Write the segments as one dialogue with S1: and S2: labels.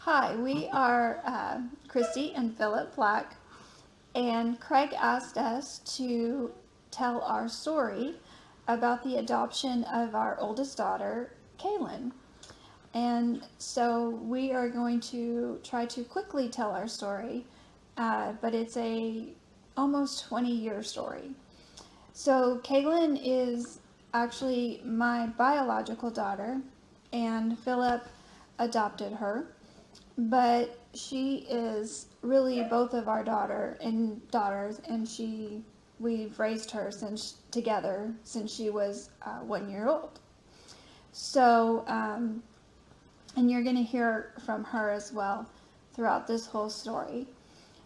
S1: Hi, we are Christy and Philip Black, and Craig asked us to tell our story about the adoption of our oldest daughter, Kaelyn. And so we are going to try to quickly tell our story, but it's a almost 20-year story. So Kaylin is actually my biological daughter, and Philip adopted her, but she is really both of our daughters, and we've raised her together since she was 1 year old. So, and you're going to hear from her as well throughout this whole story.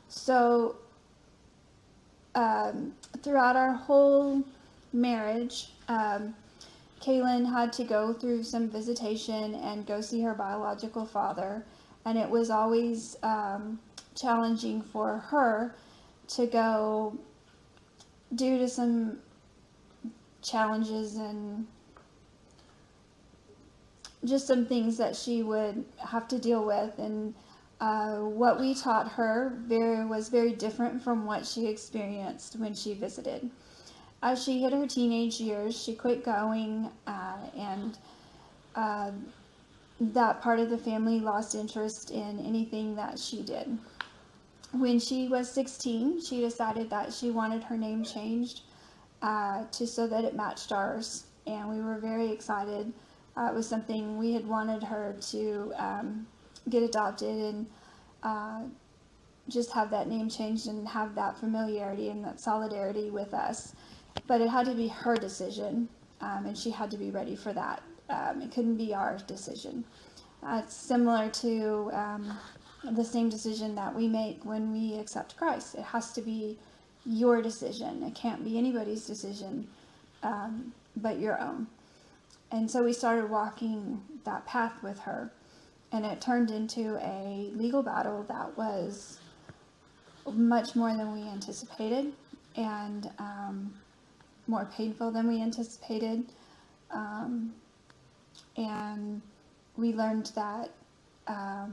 S1: So, throughout our whole marriage, Kaylin had to go through some visitation and go see her biological father, and it was always challenging for her to go due to some challenges and just some things that she would have to deal with. And what we taught her was very different from what she experienced when she visited. As she hit her teenage years, she quit going, and that part of the family lost interest in anything that she did. When she was 16, she decided that she wanted her name changed so that it matched ours, and we were very excited. It was something we had wanted her to get adopted and just have that name changed and have that familiarity and that solidarity with us. But it had to be her decision, and she had to be ready for that. It couldn't be our decision. It's similar to the same decision that we make when we accept Christ. It has to be your decision. It can't be anybody's decision but your own. And so we started walking that path with her, and it turned into a legal battle that was much more than we anticipated, and more painful than we anticipated. And we learned that her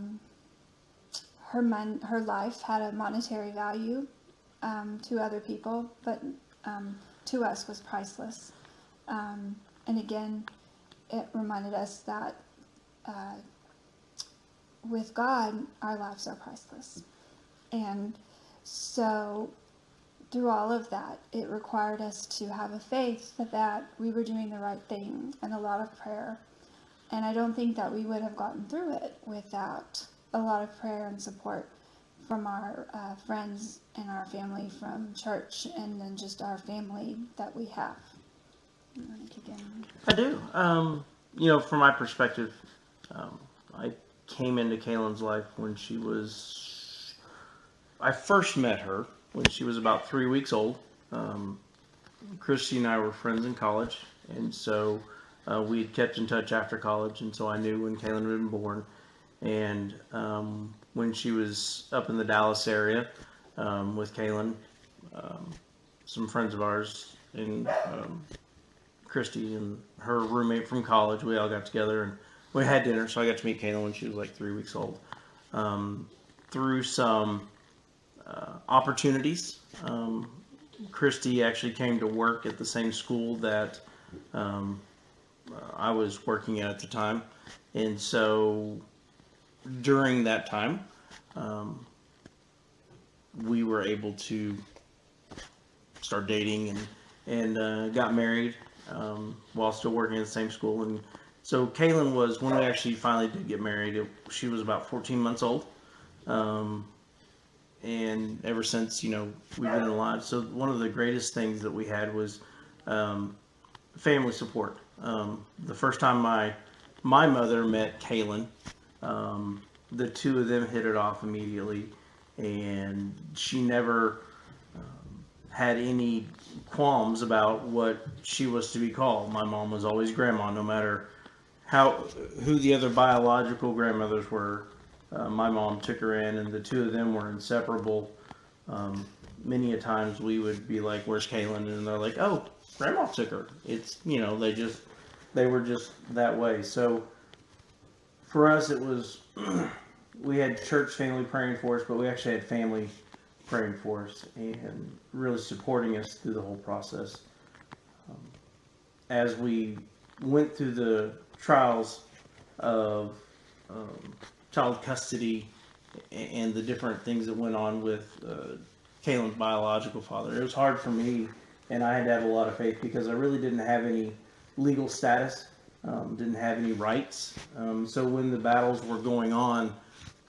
S1: life had a monetary value to other people, but to us was priceless. And again, it reminded us that with God, our lives are priceless. And so through all of that, it required us to have a faith that we were doing the right thing and a lot of prayer. And I don't think that we would have gotten through it without a lot of prayer and support from our friends and our family from church, and then just our family that we have. You want to kick in?
S2: I do. From my perspective, I came into Kaylyn's life when I first met her when she was about 3 weeks old. Christy and I were friends in college, and so we had kept in touch after college, and so I knew when Kaelyn had been born. And when she was up in the Dallas area with Kaelyn, some friends of ours, and Christy and her roommate from college, we all got together and we had dinner, so I got to meet Kaelyn when she was like 3 weeks old. Through some opportunities, Christy actually came to work at the same school that I was working at the time, and so during that time, we were able to start dating and got married while still working at the same school. And so Kaylyn was, when we actually finally did get married, she was about 14 months old. And ever since, we've been alive. So one of the greatest things that we had was family support. The first time my mother met Kaylyn, the two of them hit it off immediately, and she never had any qualms about what she was to be called. My mom was always grandma, no matter who the other biological grandmothers were. My mom took her in, and the two of them were inseparable. Many a times we would be like, "Where's Kaylyn?" And they're like, "Oh, grandma took her." It's they were just that way. So for us, it was we had church family praying for us, but we actually had family praying for us and really supporting us through the whole process. Um, as we went through the trials of um, child custody and the different things that went on with Kaelyn's biological father, it was hard for me, and I had to have a lot of faith because I really didn't have any legal status, didn't have any rights. So when the battles were going on,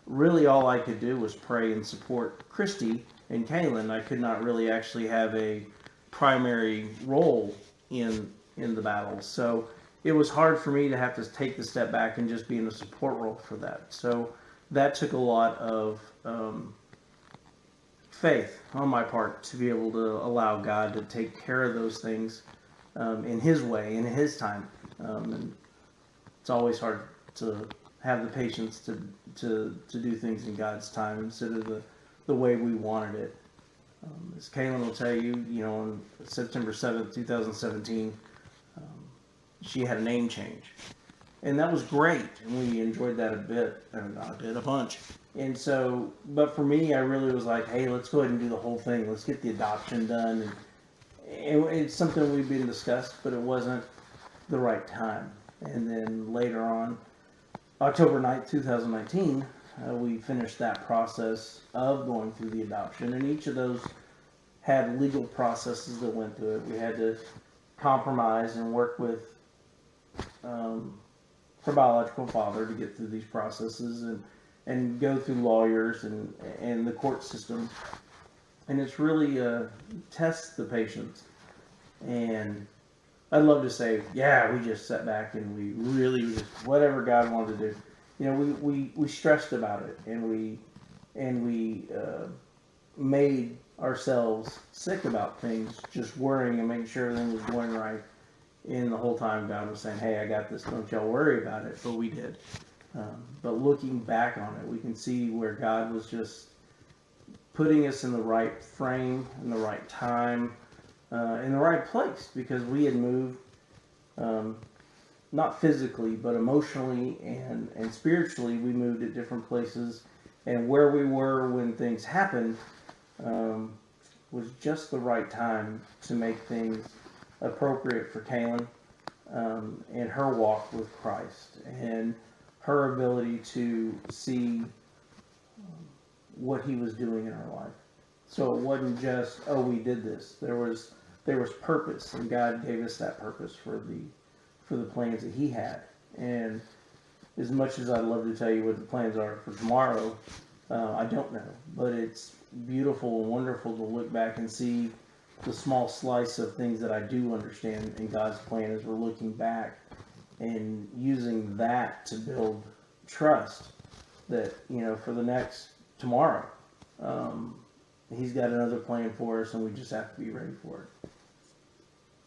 S2: really all I could do was pray and support Christy and Kaelyn. I could not really actually have a primary role in the battles. So it was hard for me to have to take the step back and just be in a support role for that. So that took a lot of faith on my part to be able to allow God to take care of those things in His way, in His time. And it's always hard to have the patience to do things in God's time instead of the way we wanted it. As Kaelyn will tell you, on September 7th, 2017, she had a name change. And that was great, and we enjoyed that a bit, or not a bit, a bunch. And so, but for me, I really was like, hey, let's go ahead and do the whole thing. Let's get the adoption done. And it's something we've been discussed, but it wasn't the right time. And then later on, October 9th, 2019, we finished that process of going through the adoption. And each of those had legal processes that went through it. We had to compromise and work with her biological father to get through these processes and go through lawyers and the court system. And it's really tests the patience. And I'd love to say, yeah, we just sat back and we really just whatever God wanted to do. We stressed about it and we made ourselves sick about things, just worrying and making sure everything was going right. And the whole time God was saying, hey, I got this, don't y'all worry about it. But we did. But looking back on it, we can see where God was just putting us in the right frame, in the right time, in the right place, because we had moved, not physically, but emotionally and spiritually, we moved at different places. And where we were when things happened was just the right time to make things appropriate for Kaelyn and her walk with Christ and her ability to see what He was doing in her life. So it wasn't just, oh, we did this. There was purpose, and God gave us that purpose for the plans that He had. And as much as I'd love to tell you what the plans are for tomorrow, I don't know. But it's beautiful and wonderful to look back and see the small slice of things that I do understand in God's plan as we're looking back and using that to build trust that, for the next tomorrow, He's got another plan for us and we just have to be ready for it.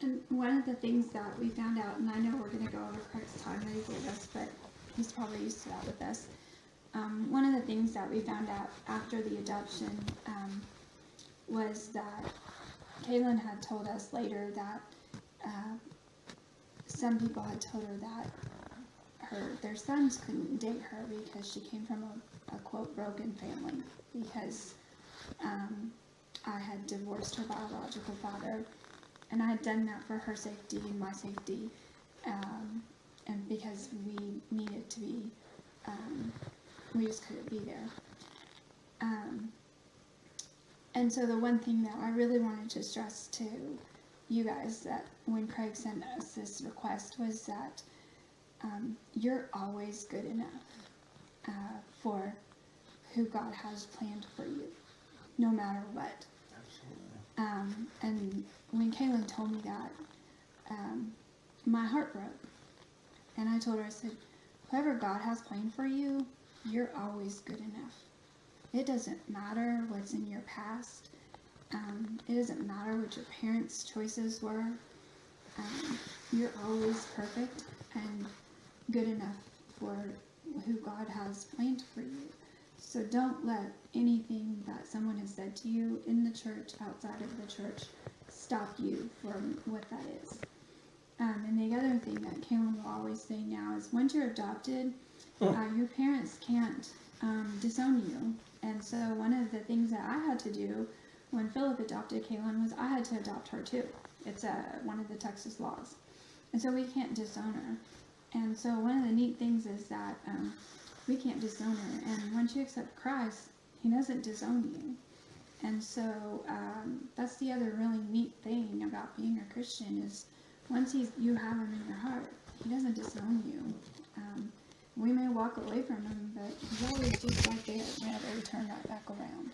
S1: And one of the things that we found out, and I know we're going to go over Craig's time that he gave us, but he's probably used to that with us. One of the things that we found out after the adoption was that Kaelyn had told us later that some people had told her that their sons couldn't date her because she came from a quote broken family, because I had divorced her biological father, and I had done that for her safety and my safety, and because we needed to be, we just couldn't be there. And so the one thing that I really wanted to stress to you guys, that when Craig sent us this request, was that you're always good enough for who God has planned for you, no matter what.
S2: Absolutely.
S1: And when Kaelyn told me that, my heart broke. And I told her, I said, whoever God has planned for you, you're always good enough. It doesn't matter what's in your past. It doesn't matter what your parents' choices were. You're always perfect and good enough for who God has planned for you. So don't let anything that someone has said to you in the church, outside of the church, stop you from what that is. And the other thing that Kaelyn will always say now is, once you're adopted, Your parents can't disown you. And so one of the things that I had to do when Philip adopted Kaelyn was I had to adopt her too. It's one of the Texas laws. And so we can't disown her. And so one of the neat things is that we can't disown her. And once you accept Christ, he doesn't disown you. And so that's the other really neat thing about being a Christian is once you have him in your heart, he doesn't disown you. We may walk away from him, but he's always just right there whenever we turn right back around.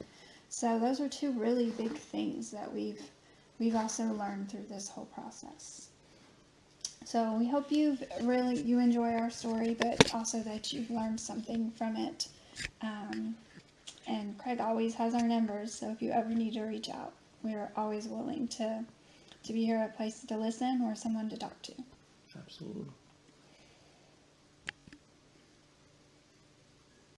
S1: So those are two really big things that we've also learned through this whole process. So we hope you enjoy our story, but also that you've learned something from it. And Craig always has our numbers, so if you ever need to reach out, we're always willing to be here, a place to listen or someone to talk to.
S2: Absolutely.